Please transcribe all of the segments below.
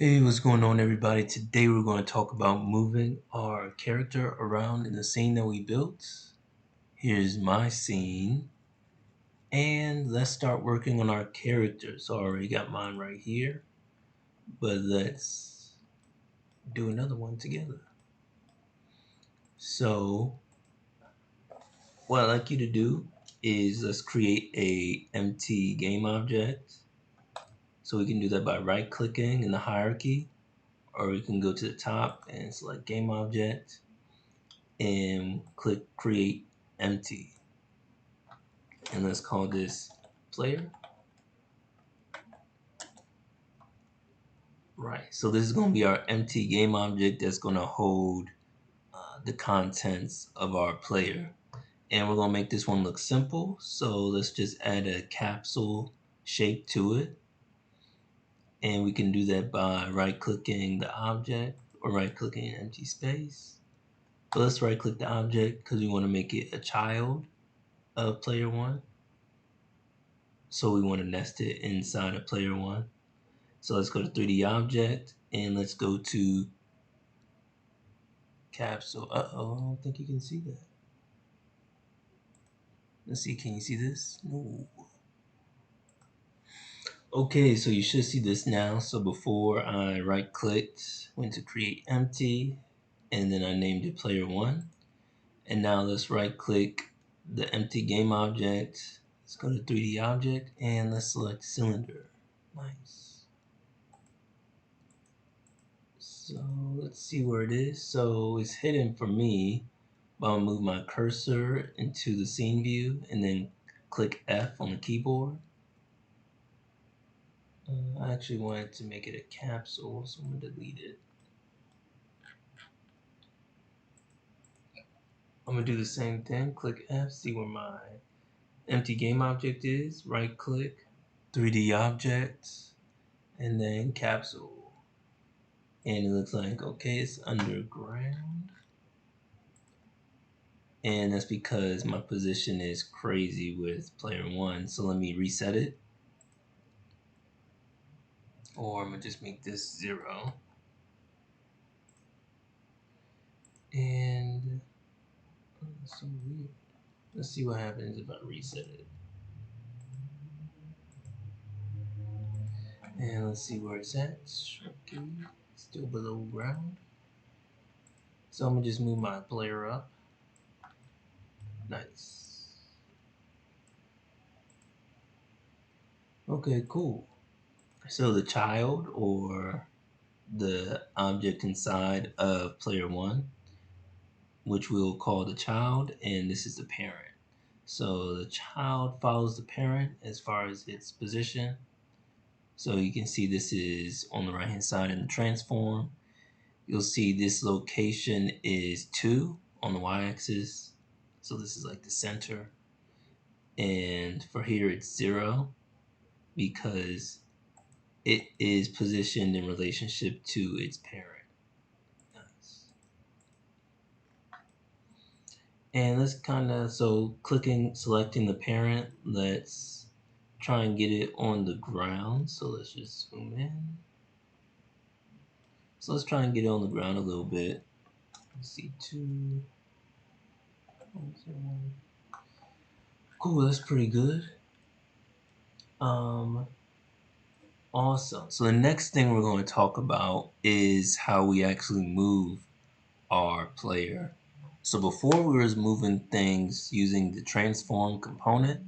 Hey, what's going on, everybody? Today we're going to talk about moving our character around in the scene that we built. Here's my scene, and let's start working on our character. So I already got mine right here, but let's do another one together. So what I'd like you to do is let's create a empty game object. So we can do that by right-clicking in the hierarchy, or we can go to the top and select game object and click create empty, and let's call this player. Right, so this is going to be our empty game object that's going to hold the contents of our player, and we're going to make this one look simple. So let's just add a capsule shape to it, and we can do that by right clicking the object or right clicking an empty space. But let's right click the object because we want to make it a child of player one. So we want to nest it inside of player one. So let's go to 3D object and let's go to capsule. Uh-oh, I don't think you can see that. Let's see, can you see this? No. Okay, so you should see this now. So before I right clicked, went to create empty, and then I named it player one. And now let's right click the empty game object. Let's go to 3D object and let's select cylinder. Nice. So let's see where it is. So it's hidden for me. I'll move my cursor into the scene view and then click F on the keyboard. I actually wanted to make it a capsule, so I'm going to delete it. I'm going to do the same thing. Click F, see where my empty game object is. Right click, 3D object, and then capsule. And it looks like, okay, it's underground. And that's because my position is crazy with player one. So let me reset it. Or I'm going to just make this 0. And that's so weird. Let's see what happens if I reset it. And let's see where it's at. Okay, still below ground. So I'm gonna just move my player up. Nice. Okay, cool. So the child or the object inside of player one, which we'll call the child, and this is the parent. So the child follows the parent as far as its position. So you can see this is on the right hand side in the transform. You'll see this location is 2 on the y-axis. So this is like the center. And for here it's 0 because it is positioned in relationship to its parent. Nice. And let's kind of, so selecting the parent, let's try and get it on the ground. So let's just zoom in. So let's try and get it on the ground a little bit. Let's see, 2. Cool, that's pretty good. Awesome. So the next thing we're going to talk about is how we actually move our player. So before we was moving things using the transform component,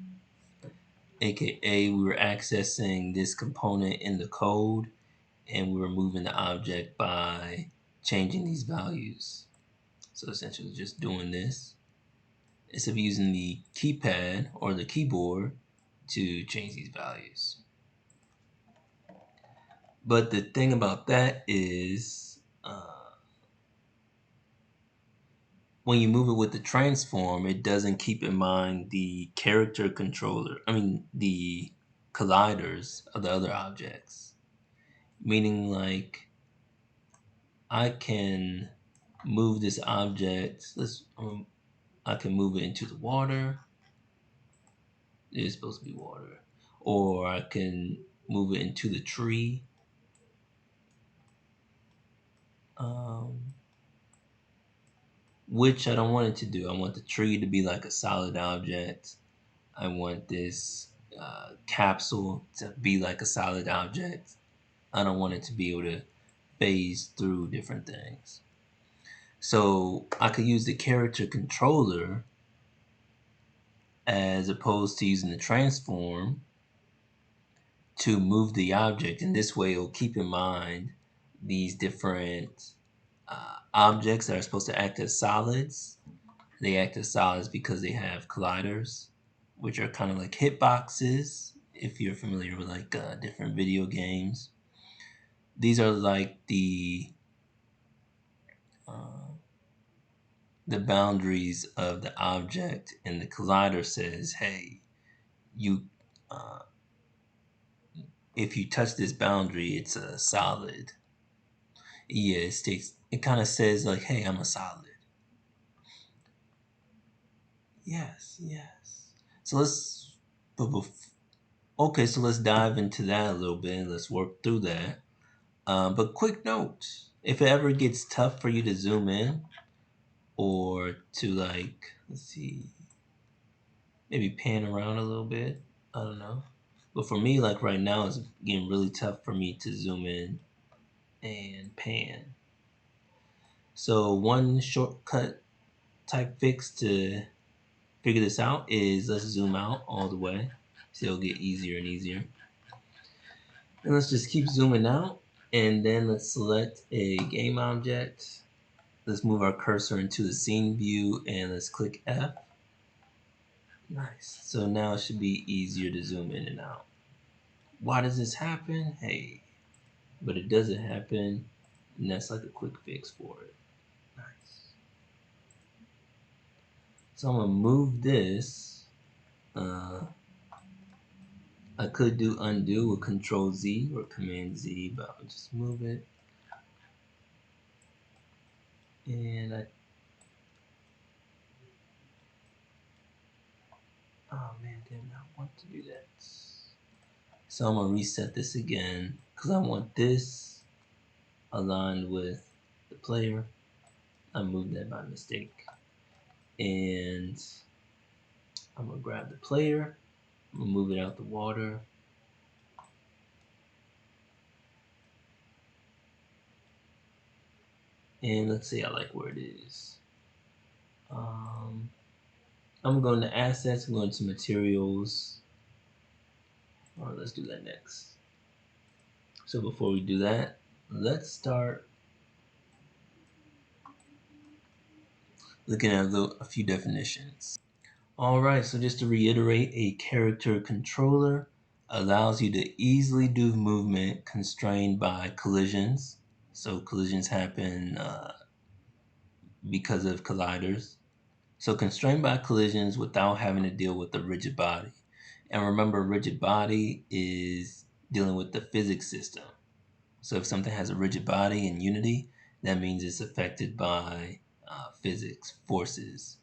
aka we were accessing this component in the code and we were moving the object by changing these values. So essentially just doing this instead of using the keypad or the keyboard to change these values. But the thing about that is when you move it with the transform, it doesn't keep in mind the character controller, the colliders of the other objects. Meaning like I can move this object, I can move it into the water. It's supposed to be water. Or I can move it into the tree. which I don't want it to do. I want the tree to be like a solid object. I want this capsule to be like a solid object. I don't want it to be able to phase through different things. So I could use the character controller as opposed to using the transform to move the object. And this way it'll keep in mind these different objects that are supposed to act as solids. They act as solids because they have colliders, which are kind of like hitboxes, if you're familiar with like different video games. These are like uh, the boundaries of the object, and the collider says, "Hey, you, uh, if you touch this boundary, it's a solid." Yeah, it states. It kind of says like, "Hey, I'm a solid." Yes, yes. So let's. Okay, so let's dive into that a little bit. Let's work through that. But quick note: if it ever gets tough for you to zoom in or to like, let's see, maybe pan around a little bit. I don't know. But for me, like right now, it's getting really tough for me to zoom in and pan. So one shortcut type fix to figure this out is let's zoom out all the way. So it'll get easier and easier. And let's just keep zooming out. And then let's select a game object. Let's move our cursor into the scene view and let's click F. Nice. So now it should be easier to zoom in and out. Why does this happen? Hey, but it doesn't happen, and that's like a quick fix for it. Nice. So I'm gonna move this. Uh, I could do undo with Control Z or Command Z, but I'll just move it. And oh man, did not want to do that. So I'm gonna reset this again because I want this aligned with the player. I moved that by mistake. And I'm gonna grab the player. I'm gonna move it out the water. And let's see, I like where it is. I'm going to assets, I'm going to materials. Or let's do that next. So before we do that, let's start looking at a few definitions. All right, so just to reiterate, a character controller allows you to easily do movement constrained by collisions. So collisions happen because of colliders. So constrained by collisions without having to deal with the rigid body. And remember, rigid body is dealing with the physics system. So if something has a rigid body in Unity, that means it's affected by physics, forces.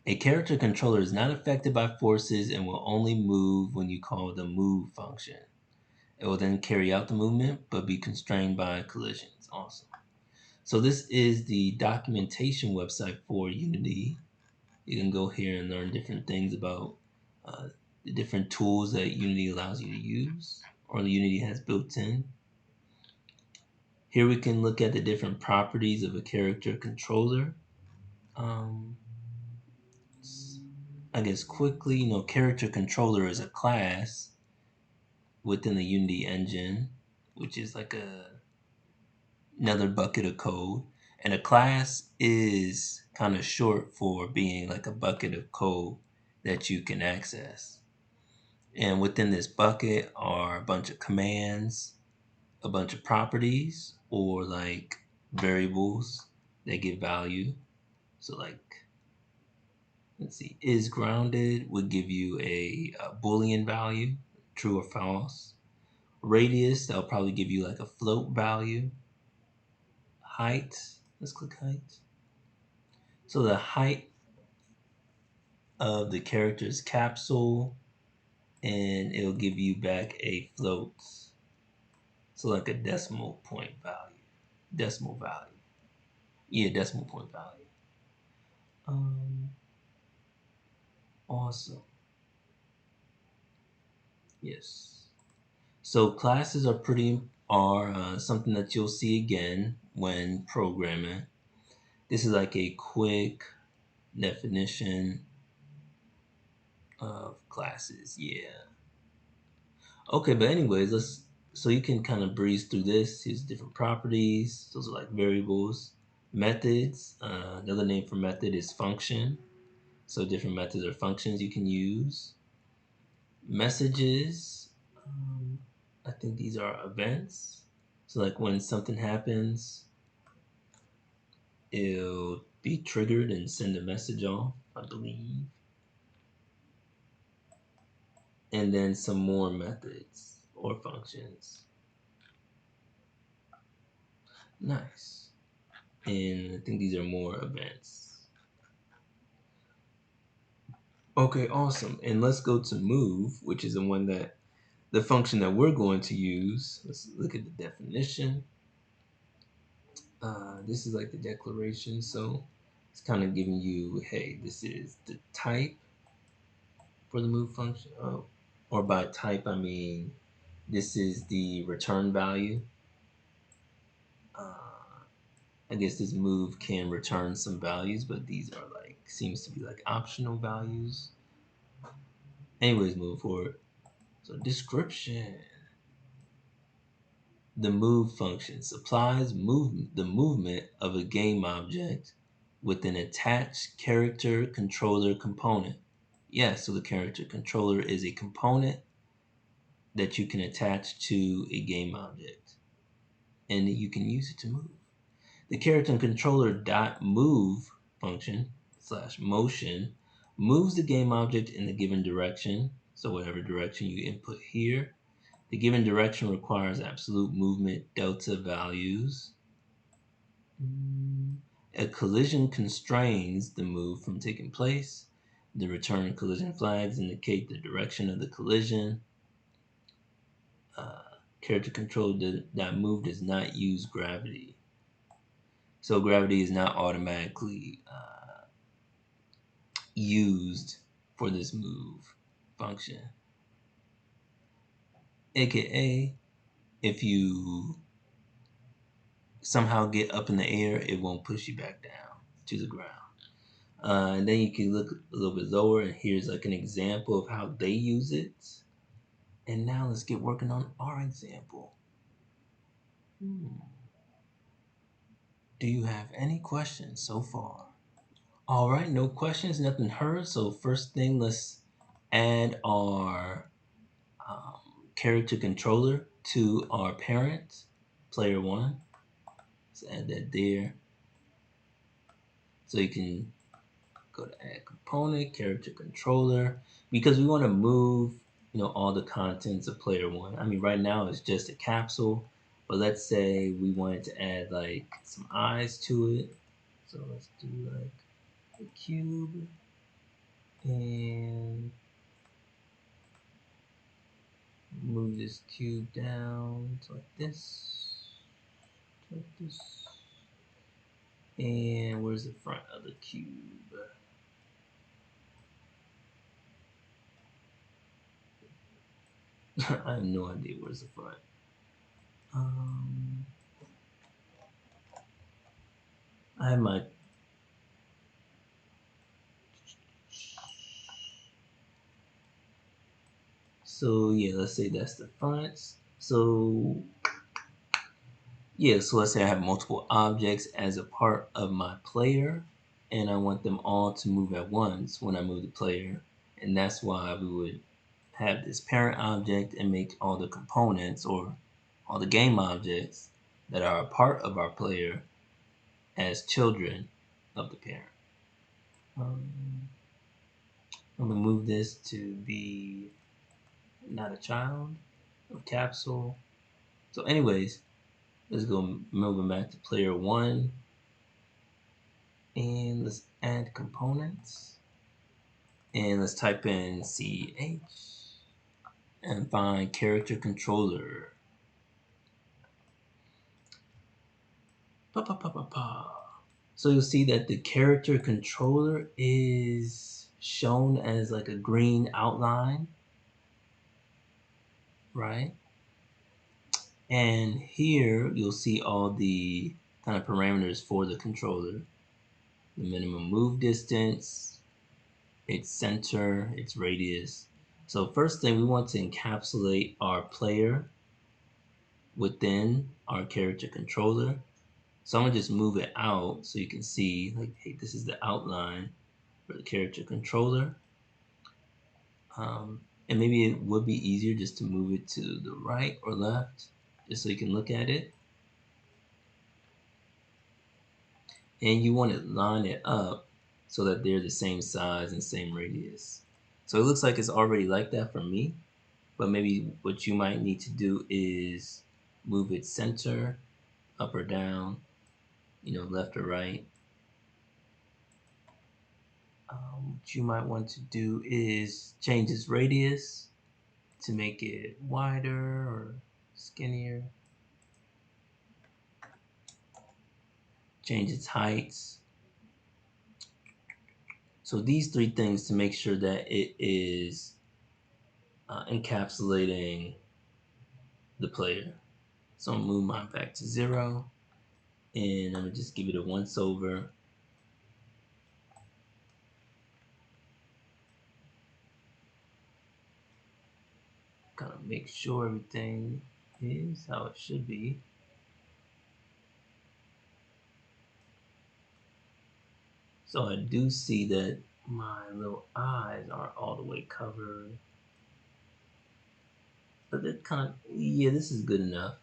A character controller is not affected by forces and will only move when you call the move function. It will then carry out the movement, but be constrained by collisions. Awesome. So this is the documentation website for Unity. You can go here and learn different things about uh, the different tools that Unity allows you to use or Unity has built in. Here we can look at the different properties of a character controller. Um, I guess quickly, character controller is a class within the Unity engine, which is like another bucket of code. And a class is kind of short for being like a bucket of code that you can access. And within this bucket are a bunch of commands, a bunch of properties, or like variables that give value. So like, let's see, is grounded would give you a Boolean value, true or false. Radius, that'll probably give you like a float value. Height, let's click height. So the height of the character's capsule, and it'll give you back a float. So like a decimal point value, decimal value. Yeah, decimal point value. Um, Awesome. Yes. So classes are something that you'll see again when programming. This is like a quick definition of classes. Yeah. Okay, but anyways, let's so you can kind of breeze through this. Here's different properties. Those are like variables, methods. Another name for method is function. So different methods or functions you can use. Messages. I think these are events. So like when something happens, it'll be triggered and send a message off, I believe. And then some more methods or functions. Nice. And I think these are more events. Okay, awesome. And let's go to move, which is the function that we're going to use. Let's look at the definition. This is like the declaration, so it's kind of giving you, hey, this is the type for the move function. Or by type, I mean this is the return value. Uh, I guess this move can return some values, but these are like seems to be like optional values. Anyways, move forward. So description. The move function supplies the movement of a game object with an attached character controller component. Yes, so the character controller is a component that you can attach to a game object, and you can use it to move. The character controller dot move function slash motion moves the game object in the given direction. So whatever direction you input here, the given direction requires absolute movement delta values. A collision constrains the move from taking place. The return collision flags indicate the direction of the collision. Uh, Character control that move does not use gravity. So gravity is not automatically used for this move function. AKA, if you somehow get up in the air, it won't push you back down to the ground. And then you can look a little bit lower, and here's like an example of how they use it. And now let's get working on our example. Do you have any questions so far? All right, no questions, nothing heard. So first thing, let's add our character controller to our parent, player one. Let's add that there. So you can go to add component, character controller, because we want to move, all the contents of player one. I mean, right now it's just a capsule, but let's say we wanted to add like some eyes to it. So let's do like a cube and move this cube down to like this, like this. And where's the front of the cube? I have no idea where's the front. Um, I have my so yeah, let's say that's the front. So yeah, so let's say I have multiple objects as a part of my player, and I want them all to move at once when I move the player, and that's why we would have this parent object and make all the components or all the game objects that are a part of our player as children of the parent. Um, I'm gonna move this to be not a child, a capsule. So, anyways, let's go moving back to player one, and let's add components, and let's type in CH and find character controller. Pa pa pa pa pa. So you'll see that the character controller is shown as like a green outline, right? And here you'll see all the kind of parameters for the controller. The minimum move distance, its center, its radius. So first thing, we want to encapsulate our player within our character controller. So I'm gonna just move it out so you can see, like, hey, this is the outline for the character controller. And maybe it would be easier just to move it to the right or left, just so you can look at it. And you want to line it up so that they're the same size and same radius. So it looks like it's already like that for me, but maybe what you might need to do is move its center up or down, left or right. What you might want to do is change its radius to make it wider or skinnier. Change its heights. So these three things to make sure that it is encapsulating the player. So I'm gonna move mine back to 0, and I'm gonna just give it a once over. Kind of make sure everything is how it should be. So I do see that my little eyes aren't all the way covered. But that kind of, yeah, this is good enough.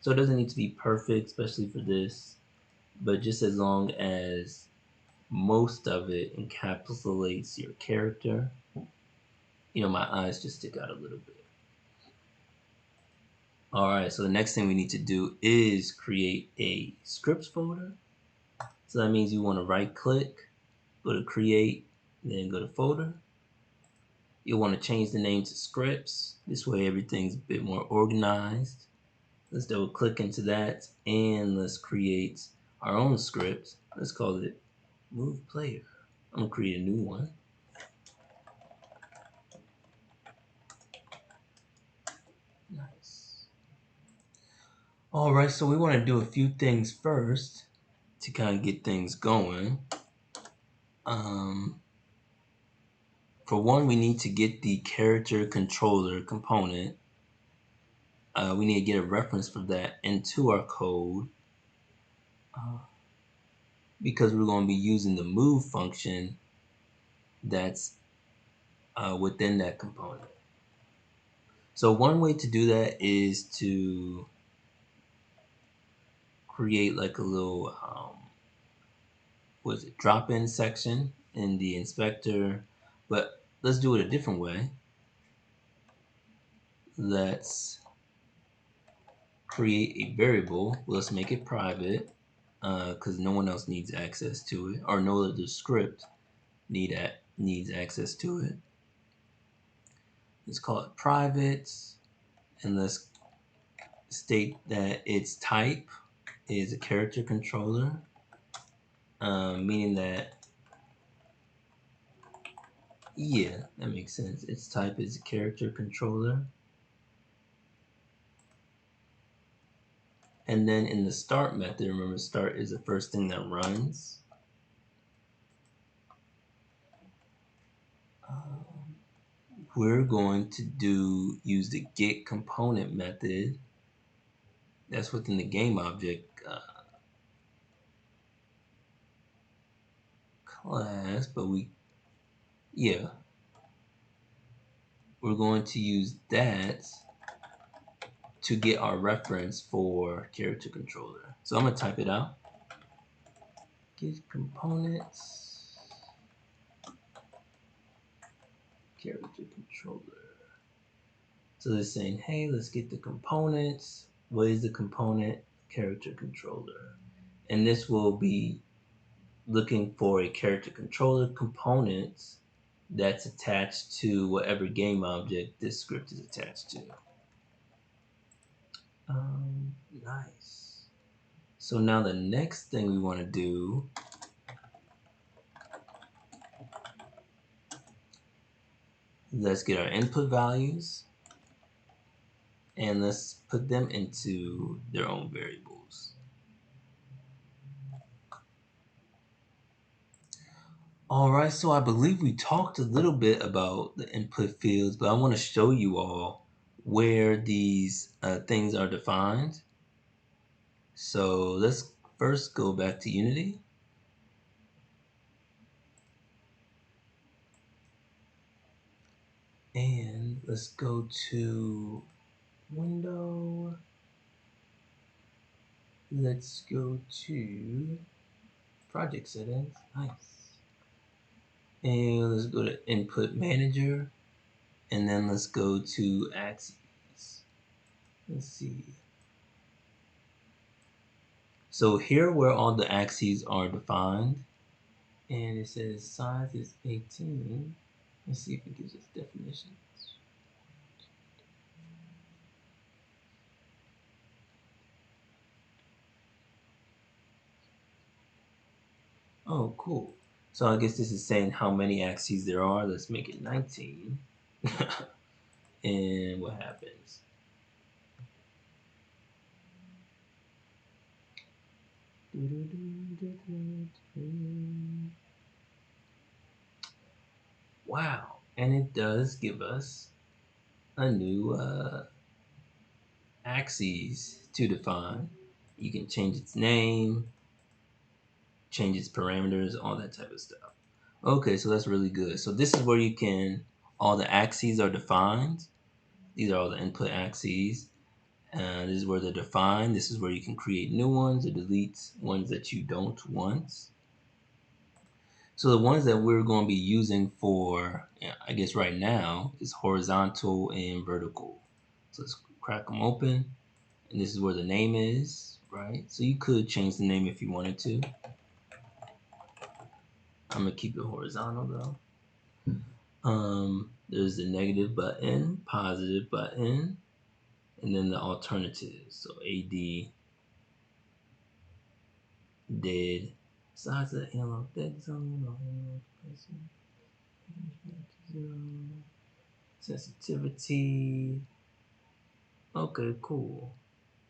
So it doesn't need to be perfect, especially for this. But just as long as most of it encapsulates your character, my eyes just stick out a little bit. All right, so the next thing we need to do is create a scripts folder. So that means you want to right click, go to create, then go to folder. You'll want to change the name to scripts. This way everything's a bit more organized. Let's double click into that and let's create our own script. Let's call it move player. I'm gonna create a new one. Nice. All right, so we want to do a few things first to kind of get things going. For one, we need to get the character controller component. We need to get a reference for that into our code because we're going to be using the move function that's within that component. So one way to do that is to create like a little drop-in section in the inspector, but let's do it a different way. Let's create a variable. Let's make it private because no one else needs access to it, or no other script needs access to it. Let's call it private, and let's state that its type is a character controller, meaning that, yeah, that makes sense. Its type is a character controller. And then in the start method, remember start is the first thing that runs. We're going to use the get component method that's within the game object class, but we're going to use that to get our reference for character controller. So I'm gonna type it out. Get components, character controller. So they're saying, hey, let's get the components. What is the component? Character controller. And this will be looking for a character controller component that's attached to whatever game object this script is attached to. Nice. So now the next thing we want to do Let's get our input values and let's put them into their own variables. All right, so I believe we talked a little bit about the input fields, but I want to show you all where these things are defined. So let's first go back to Unity. And let's go to Window. Let's go to Project Settings. Nice. And let's go to Input Manager. And then let's go to Axes. Let's see. So here where all the axes are defined, and it says size is 18. Let's see if it gives us definitions. Oh, cool. So I guess this is saying how many axes there are. Let's make it 19. And what happens? Wow. And it does give us a new axes to define. You can change its name, change its parameters, all that type of stuff. Okay, so that's really good. So this is where you can, all the axes are defined. These are all the input axes. This is where they're defined. This is where you can create new ones or delete ones that you don't want. So the ones that we're going to be using for, yeah, I guess right now, is horizontal and vertical. So let's crack them open. And this is where the name is, right? So you could change the name if you wanted to. I'm going to keep it horizontal though. There's the negative button, positive button, and then the alternatives. So AD, dead, size of the analog dead zone, analog person, zero, sensitivity. Okay, cool.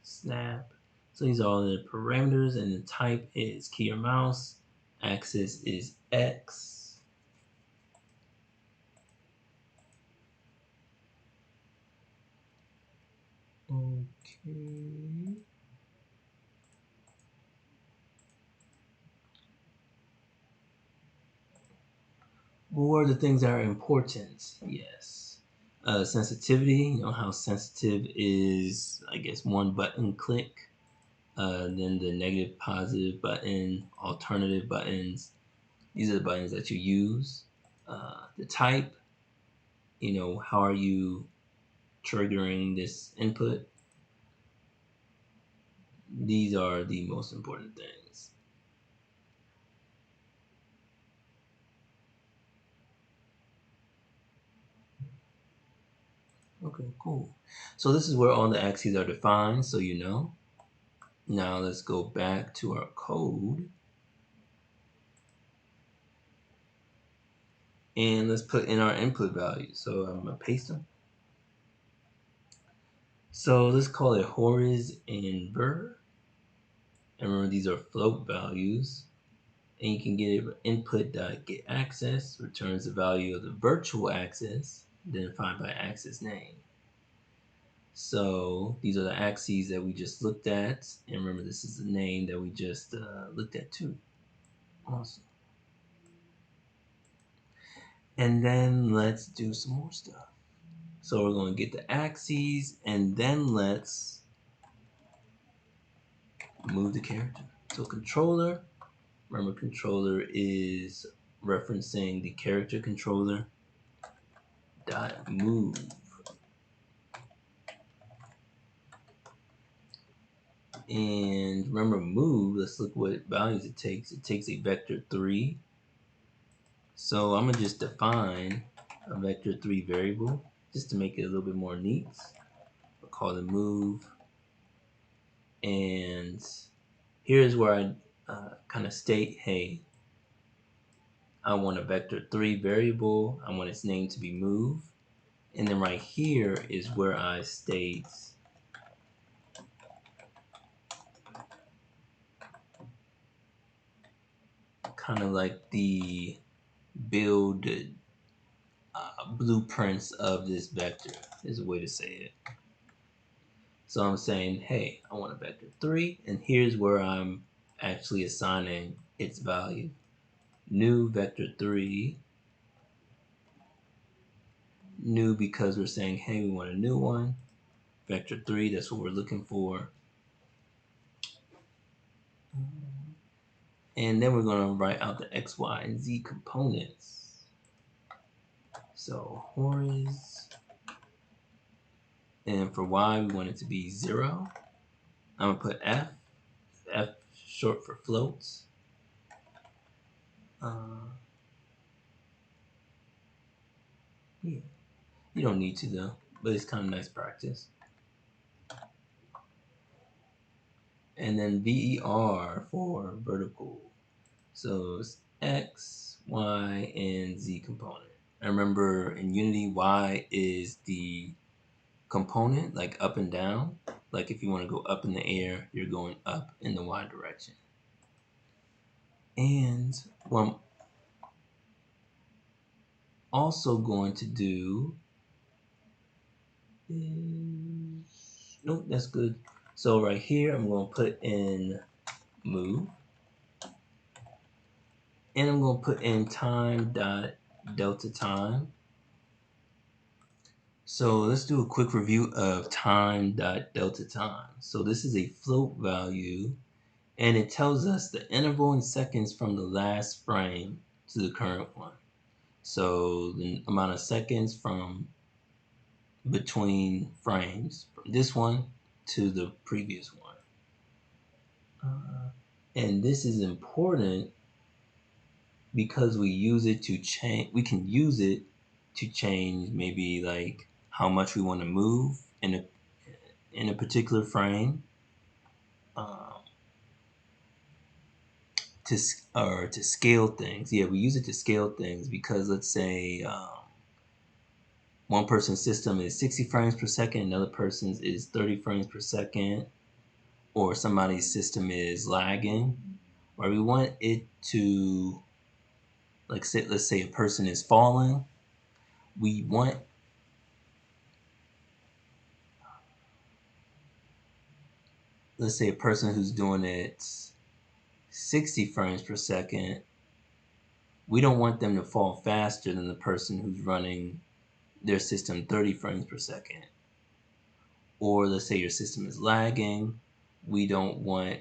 Snap. So these are all the parameters, and the type is key or mouse. Axis is X. Okay. What are the things that are important? Yes. Sensitivity, you know how sensitive is, I guess, one button click. Then the negative, positive button, alternative buttons. These are the buttons that you use. The type, you know, how are you triggering this input? These are the most important things. Okay, cool. So this is where all the axes are defined, so you know. Now let's go back to our code. And let's put in our input values. So I'm gonna paste them. So let's call it horiz and ver. And remember these are float values. And you can get it input.getAccess returns the value of the virtual axis identified by axis name. So these are the axes that we just looked at. And remember this is the name that we just looked at too. Awesome. And then let's do some more stuff. So we're going to get the axes and then let's move the character. So controller, remember controller is referencing the character controller dot move. And remember move, let's look what values it takes. It takes a vector 3. So I'm gonna just define a vector 3 variable just to make it a little bit more neat. I'll call it move. And here's where I kind of state, hey, I want a vector 3 variable. I want its name to be move. And then right here is where I state kind of like the build blueprints of this vector is a way to say it. So I'm saying, hey, I want a vector 3, and here's where I'm actually assigning its value. New vector 3, new because we're saying, hey, we want a new one. Vector 3, that's what we're looking for. And then we're going to write out the x, y, and z components. So horiz, and for y, we want it to be 0. I'm going to put f, f short for floats. Yeah. You don't need to though, but it's kind of nice practice. And then VER for vertical. So it's X, Y, and Z component. I remember in Unity, Y is the component, like up and down. Like if you want to go up in the air, you're going up in the Y direction. And what I'm also going to do is, nope, that's good. So right here, I'm going to put in move. And I'm going to put in time dot delta time. So let's do a quick review of time dot delta time. So this is a float value, and it tells us the interval in seconds from the last frame to the current one. So the amount of seconds from between frames, from this one to the previous one. And this is important because we use it to change. We can use it to change maybe like how much we want to move in a particular frame, to scale things. Yeah, we use it to scale things because let's say one person's system is 60 frames per second, another person's is 30 frames per second, or somebody's system is lagging, or we want it to, like, let's say a person is falling. We want let's say a person who's doing it 60 frames per second, we don't want them to fall faster than the person who's running their system 30 frames per second. Or let's say your system is lagging, we don't want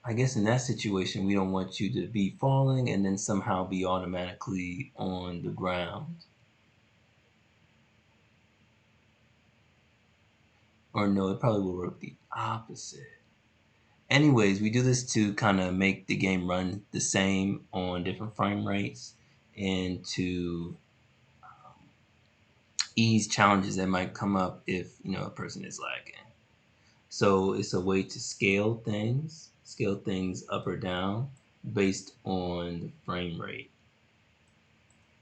I guess in that situation, we don't want you to be falling and then somehow be automatically on the ground. Or no, it probably will work the opposite. Anyways, we do this to kind of make the game run the same on different frame rates and to ease challenges that might come up if a person is lagging. So it's a way to scale things up or down based on the frame rate.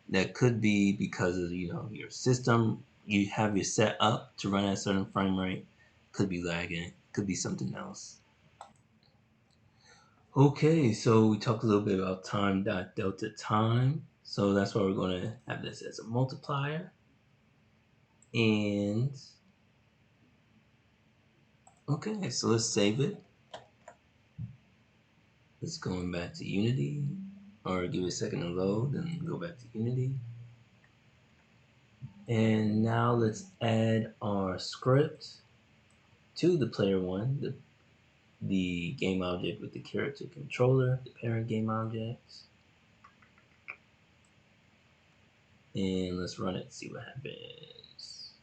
That could be because of your system. You have your set up to run at a certain frame rate. Could be lagging. Could be something else. Okay, so we talked a little bit about time dot delta time. So that's why we're going to have this as a multiplier. And okay, so let's save it. Let's go back to Unity, or give it a second to load and go back to Unity. And now let's add our script to the player one, the game object with the character controller, the parent game object. And let's run it, see what happens.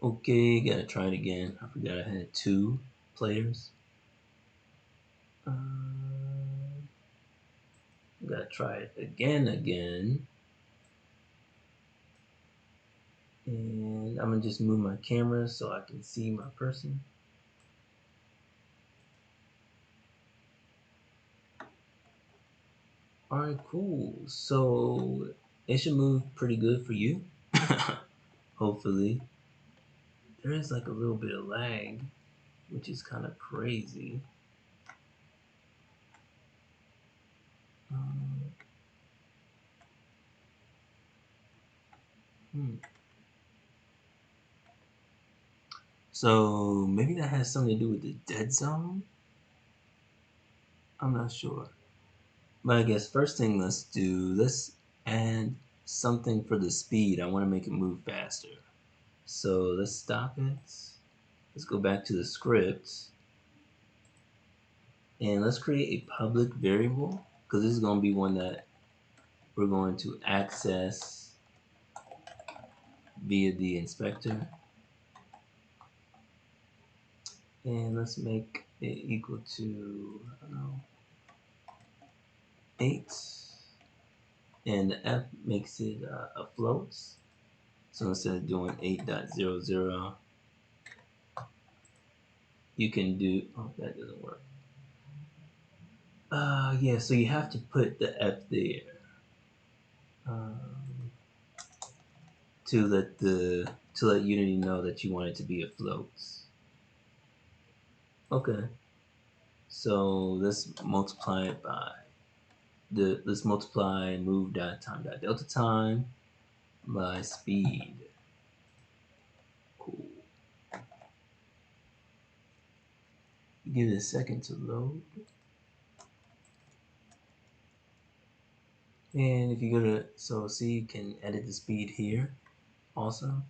Okay, gotta try it again. I forgot I had 2 players. Gotta try it again. And And I'm gonna just move my camera so I can see my person. All right, cool. So it should move pretty good for you. Hopefully. There is like a little bit of lag, which is kind of crazy. Um, hmm. So maybe that has something to do with the dead zone? I'm not sure. But I guess first thing let's add something for the speed. I want to make it move faster. So let's stop it. Let's go back to the script and let's create a public variable because this is going to be one that we're going to access via the inspector. And let's make it equal to, I don't know, 8. And the F makes it a float. So instead of doing 8.00, you can do, oh, that doesn't work. Yeah, so you have to put the F there um, to let Unity know that you want it to be a float. Okay, so let's multiply move dot time dot delta time by speed. Cool. Give it a second to load. And if you go to, so see, you can edit the speed here also.